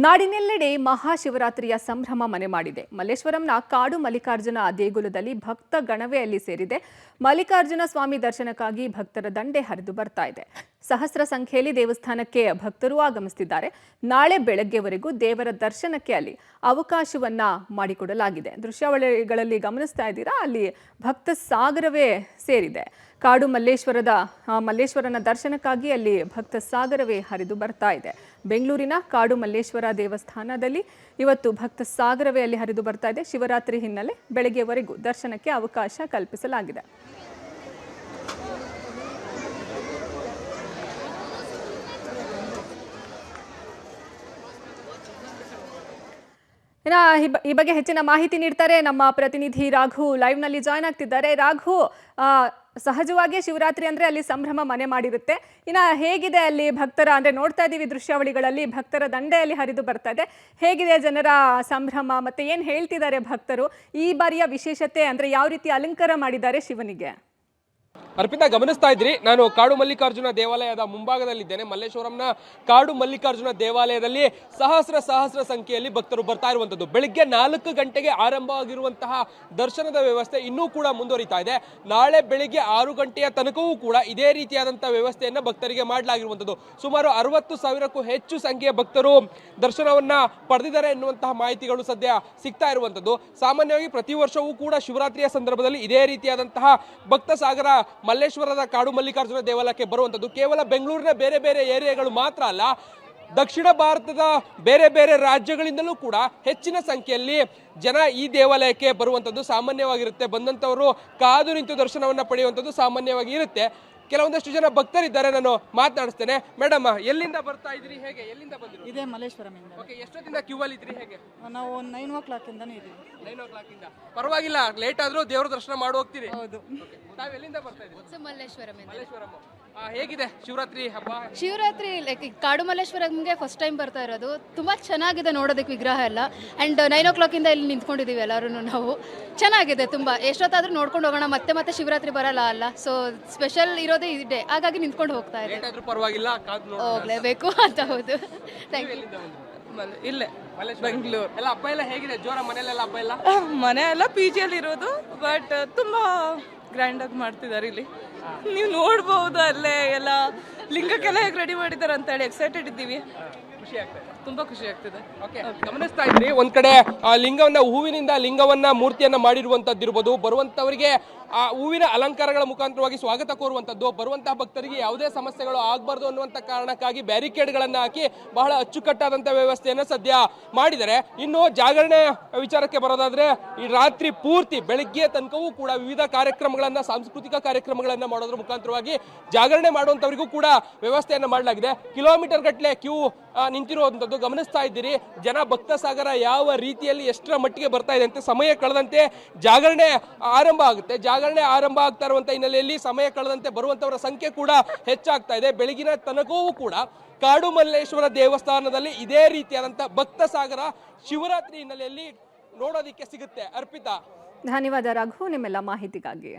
ನಾಡಿನೆಲ್ಲೆಡೆ ಮಹಾಶಿವರಾತ್ರಿಯ ಸಂಭ್ರಮ ಮನೆ ಮಾಡಿದೆ. ಮಲ್ಲೇಶ್ವರಂನ ಕಾಡು ಮಲ್ಲಿಕಾರ್ಜುನ ದೇಗುಲದಲ್ಲಿ ಭಕ್ತ ಗಣವೇ ಅಲ್ಲಿ ಸೇರಿದೆ. ಮಲ್ಲಿಕಾರ್ಜುನ ಸ್ವಾಮಿ ದರ್ಶನಕ್ಕಾಗಿ ಭಕ್ತರ ದಂಡೆ ಹರಿದು ಬರ್ತಾ ಇದೆ. ಸಹಸ್ರ ಸಂಖ್ಯೆಯಲ್ಲಿ ದೇವಸ್ಥಾನಕ್ಕೆ ಭಕ್ತರು ಆಗಮಿಸುತ್ತಿದ್ದಾರೆ. ನಾಳೆ ಬೆಳಗ್ಗೆವರೆಗೂ ದೇವರ ದರ್ಶನಕ್ಕೆ ಅಲ್ಲಿ ಅವಕಾಶವನ್ನ ಮಾಡಿಕೊಡಲಾಗಿದೆ. ದೃಶ್ಯಾವಳಿಗಳಲ್ಲಿ ಗಮನಿಸ್ತಾ ಇದ್ದೀರಾ, ಅಲ್ಲಿ ಭಕ್ತ ಸಾಗರವೇ ಸೇರಿದೆ. ಕಾಡು ಮಲ್ಲೇಶ್ವರನ ದರ್ಶನಕ್ಕಾಗಿ ಅಲ್ಲಿ ಭಕ್ತ ಸಾಗರವೇ ಹರಿದು ಬರ್ತಾ ಇದೆ. ಬೆಂಗಳೂರಿನ ಕಾಡು ಮಲ್ಲೇಶ್ವರ ದೇವಸ್ಥಾನದಲ್ಲಿ ಇವತ್ತು ಭಕ್ತ ಸಾಗರವೇ ಅಲ್ಲಿ ಹರಿದು ಬರ್ತಾ ಇದೆ. ಶಿವರಾತ್ರಿ ಹಿನ್ನೆಲೆ ಬೆಳಗ್ಗೆವರೆಗೂ ದರ್ಶನಕ್ಕೆ ಅವಕಾಶ ಕಲ್ಪಿಸಲಾಗಿದೆ. ಈ ಬಗ್ಗೆ ಹೆಚ್ಚಿನ ಮಾಹಿತಿ ನೀಡ್ತಾರೆ ನಮ್ಮ ಪ್ರತಿನಿಧಿ ರಾಘು. ಲೈವ್ ನಲ್ಲಿ ಜಾಯ್ನ್ ಆಗ್ತಿದ್ದಾರೆ. ರಾಘು, ಸಹಜವಾಗಿ ಶಿವರಾತ್ರಿ ಅಂದ್ರೆ ಅಲ್ಲಿ ಸಂಭ್ರಮ ಮನೆ ಮಾಡಿರುತ್ತೆ. ಹೇಗಿದೆ ಅಲ್ಲಿ ಭಕ್ತರ, ಅಂದ್ರೆ ನೋಡ್ತಾ ಇದೀವಿ ದೃಶ್ಯಾವಳಿಗಳಲ್ಲಿ ಭಕ್ತರ ದಂಡೆಯಲ್ಲಿ ಹರಿದು ಬರ್ತಾ ಇದೆ. ಹೇಗಿದೆ ಜನರ ಸಂಭ್ರಮ, ಮತ್ತೆ ಏನ್ ಹೇಳ್ತಿದ್ದಾರೆ ಭಕ್ತರು? ಈ ಬಾರಿಯ ವಿಶೇಷತೆ ಅಂದ್ರೆ ಯಾವ ರೀತಿ ಅಲಂಕಾರ ಮಾಡಿದ್ದಾರೆ ಶಿವನಿಗೆ? ಅರ್ಪಿತಾ, ಗಮನಿಸ್ತಾ ಇದ್ರಿ, ನಾನು ಕಾಡು ಮಲ್ಲಿಕಾರ್ಜುನ ದೇವಾಲಯದ ಮುಂಭಾಗದಲ್ಲಿದ್ದೇನೆ. ಮಲ್ಲೇಶ್ವರಂನ ಕಾಡು ಮಲ್ಲಿಕಾರ್ಜುನ ದೇವಾಲಯದಲ್ಲಿ ಸಹಸ್ರ ಸಂಖ್ಯೆಯಲ್ಲಿ ಭಕ್ತರು ಬರ್ತಾ ಇರುವಂತದ್ದು. ಬೆಳಿಗ್ಗೆ 4 ಗಂಟೆಗೆ ಆರಂಭವಾಗಿರುವಂತಹ ದರ್ಶನದ ವ್ಯವಸ್ಥೆ ಇನ್ನೂ ಕೂಡ ಮುಂದುವರಿತಾ ಇದೆ. ನಾಳೆ ಬೆಳಿಗ್ಗೆ 6 ಗಂಟೆಯ ತನಕವೂ ಕೂಡ ಇದೇ ರೀತಿಯಾದಂತಹ ವ್ಯವಸ್ಥೆಯನ್ನ ಭಕ್ತರಿಗೆ ಮಾಡಲಾಗಿರುವಂತದ್ದು. ಸುಮಾರು 60,000ಕ್ಕೂ ಹೆಚ್ಚು ಸಂಖ್ಯೆಯ ಭಕ್ತರು ದರ್ಶನವನ್ನ ಪಡೆದಿದ್ದಾರೆ ಎನ್ನುವಂತಹ ಮಾಹಿತಿಗಳು ಸದ್ಯ ಸಿಗ್ತಾ ಇರುವಂತದ್ದು. ಸಾಮಾನ್ಯವಾಗಿ ಪ್ರತಿ ವರ್ಷವೂ ಕೂಡ ಶಿವರಾತ್ರಿಯ ಸಂದರ್ಭದಲ್ಲಿ ಇದೇ ರೀತಿಯಾದಂತಹ ಭಕ್ತ ಸಾಗರ ಮಲ್ಲೇಶ್ವರದ ಕಾಡು ಮಲ್ಲಿಕಾರ್ಜುನ ದೇವಾಲಯಕ್ಕೆ ಬರುವಂತದ್ದು. ಕೇವಲ ಬೆಂಗಳೂರಿನ ಬೇರೆ ಬೇರೆ ಏರಿಯಾಗಳು ಮಾತ್ರ ಅಲ್ಲ, ದಕ್ಷಿಣ ಭಾರತದ ಬೇರೆ ಬೇರೆ ರಾಜ್ಯಗಳಿಂದಲೂ ಕೂಡ ಹೆಚ್ಚಿನ ಸಂಖ್ಯೆಯಲ್ಲಿ ಜನ ಈ ದೇವಾಲಯಕ್ಕೆ ಬರುವಂಥದ್ದು ಸಾಮಾನ್ಯವಾಗಿರುತ್ತೆ. ಬಂದಂಥವರು ಕಾದು ನಿಂತು ದರ್ಶನವನ್ನ ಪಡೆಯುವಂಥದ್ದು ಸಾಮಾನ್ಯವಾಗಿ ಇರುತ್ತೆ. ಕೆಲವೊಂದಷ್ಟು ಜನ ಭಕ್ತರಿದ್ದಾರೆ, ನಾನು ಮಾತನಾಡಿಸ್ತೇನೆ. ಮೇಡಮ್, ಎಲ್ಲಿಂದ ಬರ್ತಾ ಇದ್ರಿ? ಹೇಗೆ, ಎಲ್ಲಿಂದ ಬಂದಿರಿ? ಇದೇ ಮಲ್ಲೇಶ್ವರಂ ಇಂದ. ಓಕೆ, ಎಷ್ಟೊತ್ತಿಂದ ಕ್ಯೂ ಅಲ್ಲಿ ಇದ್ರಿ? ಹೇಗೆ? ನಾವು 9 o'clock ಇಂದಾನೇ ಇದೀವಿ. 9 o'clock ಇಂದ. ಪರವಾಗಿಲ್ಲ, ಲೇಟ್ ಆದ್ರೂ ದೇವರ ದರ್ಶನ ಮಾಡಿ ಹೋಗ್ತೀರಿ. ಹೌದು. ತಾವು ಎಲ್ಲಿಂದ ಬರ್ತಾ ಇದ್ರಿ? ಮಲ್ಲೇಶ್ವರಂ. ಹೇಗಿದೆ ಶಿವರಾತ್ರಿ ಹಬ್ಬ? ಶಿವರಾತ್ರಿ ಕಾಡು ಮಲ್ಲೇಶ್ವರಂಗೆ ಫಸ್ಟ್ ಟೈಮ್ ಬರ್ತಾ ಇರೋದು. ತುಂಬಾ ಚೆನ್ನಾಗಿದೆ ನೋಡೋದಕ್ಕೆ ವಿಗ್ರಹ ಎಲ್ಲ. ಅಂಡ್ 9 o'clock ಇಂದ ಇಲ್ಲಿ ನಿಂತ್ಕೊಂಡಿದೀವಿ ಎಲ್ಲರೂ ನಾವು. ಚೆನ್ನಾಗಿದೆ ತುಂಬಾ. ಎಷ್ಟೊತ್ತಾದ್ರೂ ನೋಡ್ಕೊಂಡು ಹೋಗೋಣ, ಮತ್ತೆ ಶಿವರಾತ್ರಿ ಬರಲ್ಲ ಅಲ್ಲ, ಸೊ ಸ್ಪೆಷಲ್ ಇರೋದೇ ಇದೆ, ಹಾಗಾಗಿ ನಿಂತ್ಕೊಂಡು ಹೋಗ್ತಾ ಇದೆ. ಪರವಾಗಿಲ್ಲ, ಹೋಗ್ಲೇಬೇಕು ಅಂತ. ಹೌದು. Thank you. ಇಲ್ಲೇ ಬೆಂಗಳೂರು. ಎಲ್ಲ ಹಬ್ಬ ಎಲ್ಲ ಹೇಗಿದೆ? ಜೋರ ಮನೆಯಲ್ಲೆಲ್ಲ ಹಬ್ಬ ಎಲ್ಲ? ಮನೆ ಎಲ್ಲ PG ಅಲ್ಲಿ ಇರೋದು, ಬಟ್ ತುಂಬಾ ಗ್ರ್ಯಾಂಡ್ ಆಗಿ ಮಾಡ್ತಿದ್ದಾರೆ ಇಲ್ಲಿ. ನೀವು ನೋಡ್ಬಹುದು, ಅಲ್ಲೇ ಎಲ್ಲ ಲಿಂಗಕ್ಕೆಲ್ಲ ಹೇಗೆ ರೆಡಿ ಮಾಡಿದ್ದಾರೆ ಅಂತ ಹೇಳಿ ಎಕ್ಸೈಟೆಡ್ ಇದ್ದೀವಿ. ಖುಷಿ ಆಗ್ತದೆ, ತುಂಬಾ ಖುಷಿ ಆಗ್ತಿದೆ. ಗಮನಿಸ್ತಾ ಇದ್ರಿ, ಒಂದ್ ಕಡೆ ಲಿಂಗವನ್ನ, ಹೂವಿನಿಂದ ಲಿಂಗವನ್ನ, ಮೂರ್ತಿಯನ್ನ ಮಾಡಿರುವಂತದ್ದಿರ್ಬೋದು, ಬರುವಂತವರಿಗೆ ಆ ಹೂವಿನ ಅಲಂಕಾರಗಳ ಮುಖಾಂತರವಾಗಿ ಸ್ವಾಗತ ಕೋರುವಂತದ್ದು, ಬರುವಂತಹ ಭಕ್ತರಿಗೆ ಯಾವುದೇ ಸಮಸ್ಯೆಗಳು ಆಗಬಾರ್ದು ಅನ್ನುವಂತ ಕಾರಣಕ್ಕಾಗಿ ಬ್ಯಾರಿಕೇಡ್ಗಳನ್ನ ಹಾಕಿ ಬಹಳ ಅಚ್ಚುಕಟ್ಟಾದಂತ ವ್ಯವಸ್ಥೆಯನ್ನ ಸದ್ಯ ಮಾಡಿದ್ದಾರೆ. ಇನ್ನು ಜಾಗರಣೆ ವಿಚಾರಕ್ಕೆ ಬರೋದಾದ್ರೆ, ಈ ರಾತ್ರಿ ಪೂರ್ತಿ ಬೆಳಗ್ಗೆ ತನಕವೂ ಕೂಡ ವಿವಿಧ ಕಾರ್ಯಕ್ರಮಗಳನ್ನ, ಸಾಂಸ್ಕೃತಿಕ ಕಾರ್ಯಕ್ರಮಗಳನ್ನ ಮಾಡೋದ್ರ ಮುಖಾಂತರವಾಗಿ ಜಾಗರಣೆ ಮಾಡುವಂತವರಿಗೂ ಕೂಡ ವ್ಯವಸ್ಥೆಯನ್ನ ಮಾಡಲಾಗಿದೆ. ಕಿಲೋಮೀಟರ್ ಗಟ್ಟಲೆ ಕ್ಯೂ ನಿಂತಿರುವಂತದ್ದು ಗಮನಿಸ್ತಾ ಇದ್ದೀರಿ. ಜನ ಭಕ್ತ ಸಾಗರ ಯಾವ ರೀತಿಯಲ್ಲಿ ಎಷ್ಟರ ಮಟ್ಟಿಗೆ ಬರ್ತಾ ಇದೆ ಅಂತ. ಸಮಯ ಕಳೆದಂತೆ ಜಾಗರಣೆ ಆರಂಭ ಆಗುತ್ತೆ. ಜಾಗರಣೆ ಆರಂಭ ಆಗ್ತಾ ಇರುವಂತ ಹಿನ್ನೆಲೆಯಲ್ಲಿ ಸಮಯ ಕಳೆದಂತೆ ಬರುವಂತವರ ಸಂಖ್ಯೆ ಕೂಡ ಹೆಚ್ಚಾಗ್ತಾ ಇದೆ. ಬೆಳಗಿನ ತನಕವೂ ಕೂಡ ಕಾಡು ಮಲ್ಲೇಶ್ವರ ದೇವಸ್ಥಾನದಲ್ಲಿ ಇದೇ ರೀತಿಯಾದಂತ ಭಕ್ತ ಸಾಗರ ಶಿವರಾತ್ರಿ ಹಿನ್ನೆಲೆಯಲ್ಲಿ ನೋಡೋದಿಕ್ಕೆ ಸಿಗುತ್ತೆ. ಅರ್ಪಿತಾ, ಧನ್ಯವಾದ ರಾಘು, ನಿಮ್ಮೆಲ್ಲ ಮಾಹಿತಿಗಾಗಿ.